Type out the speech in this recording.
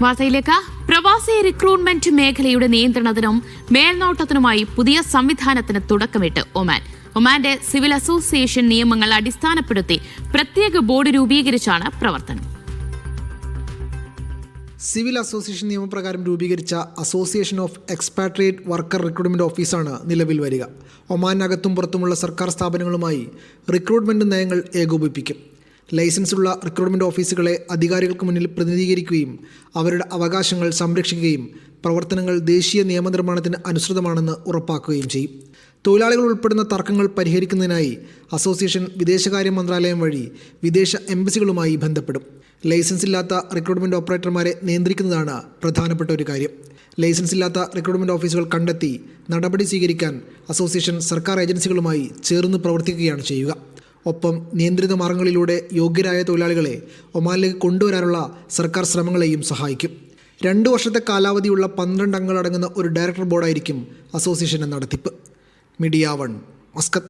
വാർത്തയിലേക്ക്. പ്രവാസി റിക്രൂട്ട്മെന്റ് മേഖലയുടെ നിയന്ത്രണത്തിനും മേൽനോട്ടത്തിനുമായി പുതിയ സംവിധാനത്തിന് തുടക്കമിട്ട് ഒമാൻ. ഒമാന്റെ സിവിൽ അസോസിയേഷൻ നിയമങ്ങൾ അടിസ്ഥാനപ്പെടുത്തി പ്രത്യേക ബോർഡ് രൂപീകരിച്ചാണ് പ്രവർത്തനം. സിവിൽ അസോസിയേഷൻ നിയമപ്രകാരം രൂപീകരിച്ച association of expatriate worker recruitment ഓഫീസാണ് നിലവിൽ വരിക. ഒമാനകത്തും പുറത്തുമുള്ള സർക്കാർ സ്ഥാപനങ്ങളുമായി റിക്രൂട്ട്മെന്റ് നയങ്ങൾ ഏകോപിപ്പിക്കും. ലൈസൻസുള്ള റിക്രൂട്ട്മെന്റ് ഓഫീസുകളെ അധികാരികൾക്ക് മുന്നിൽ പ്രതിനിധീകരിക്കുകയും അവരുടെ അവകാശങ്ങൾ സംരക്ഷിക്കുകയും പ്രവർത്തനങ്ങൾ ദേശീയ നിയമനിർമ്മാണത്തിന് അനുസൃതമാണെന്ന് ഉറപ്പാക്കുകയും ചെയ്യും. തൊഴിലാളികൾ ഉൾപ്പെടുന്ന തർക്കങ്ങൾ പരിഹരിക്കുന്നതിനായി അസോസിയേഷൻ വിദേശകാര്യ മന്ത്രാലയം വഴി വിദേശ എംബസികളുമായി ബന്ധപ്പെടും. ലൈസൻസ് ഇല്ലാത്ത റിക്രൂട്ട്മെന്റ് ഓപ്പറേറ്റർമാരെ നിയന്ത്രിക്കുന്നതാണ് പ്രധാനപ്പെട്ട ഒരു കാര്യം. ലൈസൻസ് ഇല്ലാത്ത റിക്രൂട്ട്മെന്റ് ഓഫീസുകൾ കണ്ടെത്തി നടപടി സ്വീകരിക്കാൻ അസോസിയേഷൻ സർക്കാർ ഏജൻസികളുമായി ചേർന്ന് പ്രവർത്തിക്കുകയാണ് ചെയ്യുക. ഒപ്പം നിയന്ത്രിത മാർഗങ്ങളിലൂടെ യോഗ്യരായ തൊഴിലാളികളെ ഒമാനിലേക്ക് കൊണ്ടുവരാനുള്ള സർക്കാർ ശ്രമങ്ങളെയും സഹായിക്കും. 2 വർഷത്തെ കാലാവധിയുള്ള 12 അംഗങ്ങളടങ്ങുന്ന ഒരു ഡയറക്ടർ ബോർഡായിരിക്കും അസോസിയേഷൻ്റെ നടത്തിപ്പ്. Media 1, Muscat.